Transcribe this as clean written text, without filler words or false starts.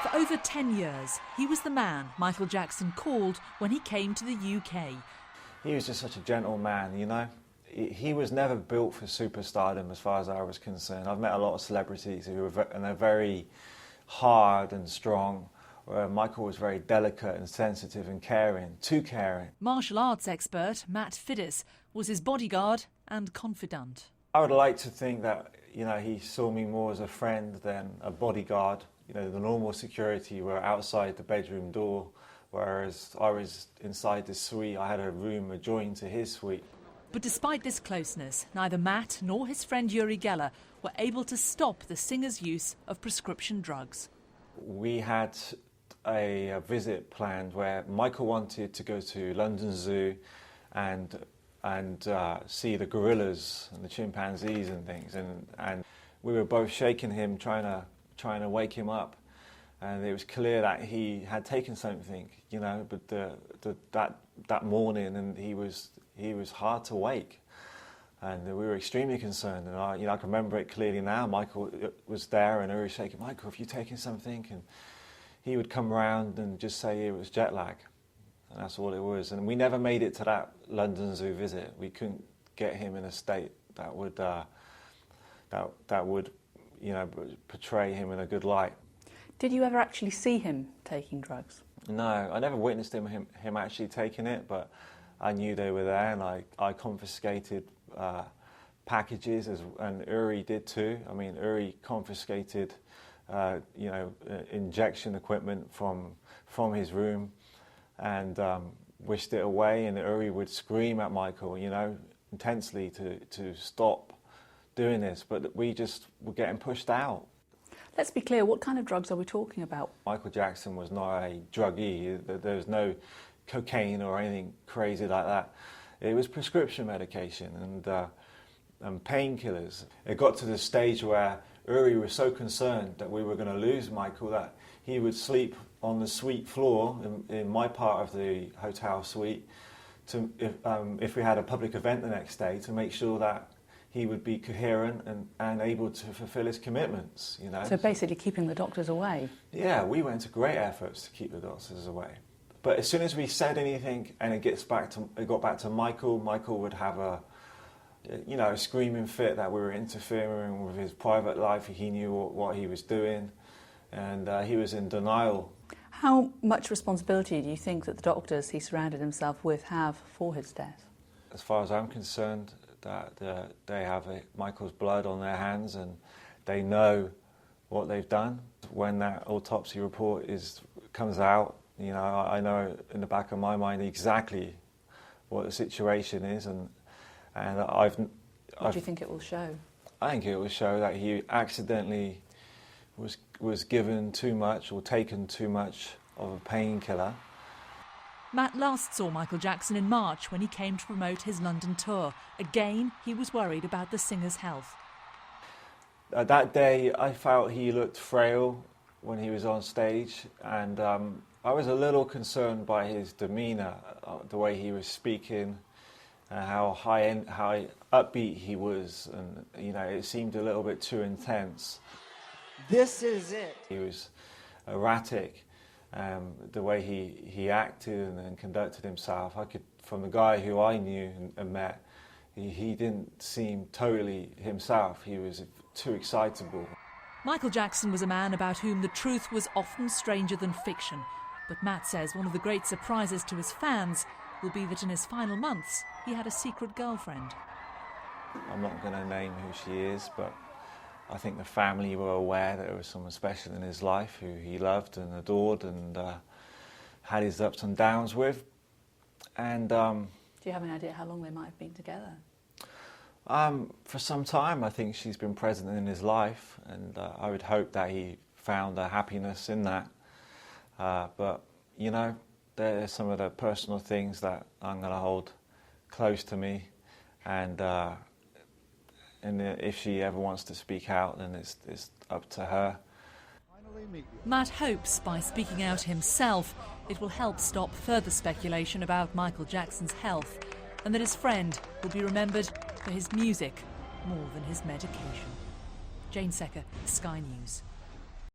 For over 10 years, he was the man Michael Jackson called when he came to the UK. He was just such a gentle man, you know. He was never built for superstardom as far as I was concerned. I've met a lot of celebrities and they're very hard and strong. Michael was very delicate and sensitive and caring, too caring. Martial arts expert Matt Fiddes was his bodyguard and confidant. I would like to think that, you know, he saw me more as a friend than a bodyguard. You know, the normal security were outside the bedroom door, whereas I was inside the suite. I had a room adjoining to his suite. But despite this closeness, neither Matt nor his friend Uri Geller were able to stop the singer's use of prescription drugs. We had a visit planned where Michael wanted to go to London Zoo and see the gorillas and the chimpanzees and things, and we were both shaking him, trying to wake him up, and it was clear that he had taken something, you know. But that morning, and he was hard to wake, and we were extremely concerned. And I can remember it clearly now. Michael was there, and I was shaking. Michael, have you taken something? And he would come round and just say it was jet lag, and that's all it was. And we never made it to that London Zoo visit. We couldn't get him in a state that would you know, portray him in a good light. Did you ever actually see him taking drugs? No, I never witnessed him actually taking it, but I knew they were there, and I confiscated packages, and Uri did too. I mean, Uri confiscated you know, injection equipment from his room and wished it away, and Uri would scream at Michael, you know, intensely to stop doing this, but we just were getting pushed out. Let's be clear, what kind of drugs are we talking about? Michael Jackson was not a druggie. There was no cocaine or anything crazy like that. It was prescription medication and painkillers. It got to the stage where Uri was so concerned that we were going to lose Michael that he would sleep on the suite floor in my part of the hotel suite if we had a public event the next day, to make sure that he would be coherent and able to fulfill his commitments, you know. So basically keeping the doctors away? Yeah, we went to great efforts to keep the doctors away. But as soon as we said anything and it got back to Michael would have a screaming fit that we were interfering with his private life. He knew what he was doing, and he was in denial. How much responsibility do you think that the doctors he surrounded himself with have for his death? As far as I'm concerned, that they have Michael's blood on their hands, and they know what they've done. When that autopsy report comes out, you know, I know in the back of my mind exactly what the situation is, and what do you think it will show? I think it will show that he accidentally was given too much or taken too much of a painkiller. Matt last saw Michael Jackson in March when he came to promote his London tour. Again, he was worried about the singer's health. That day, I felt he looked frail when he was on stage, and I was a little concerned by his demeanour, the way he was speaking, how how upbeat he was, and you know, it seemed a little bit too intense. This is it. He was erratic. The way he acted and conducted himself, from the guy who I knew and met, he didn't seem totally himself. He was too excitable. Michael Jackson was a man about whom the truth was often stranger than fiction. But Matt says one of the great surprises to his fans will be that in his final months he had a secret girlfriend. I'm not going to name who she is, but I think the family were aware that there was someone special in his life who he loved and adored and had his ups and downs with. And do you have an idea how long they might have been together? For some time. I think she's been present in his life, and I would hope that he found a happiness in that. But, you know, there's some of the personal things that I'm going to hold close to me, and if she ever wants to speak out, then it's up to her. Matt hopes by speaking out himself it will help stop further speculation about Michael Jackson's health, and that his friend will be remembered for his music more than his medication. Jayne Secker, Sky News.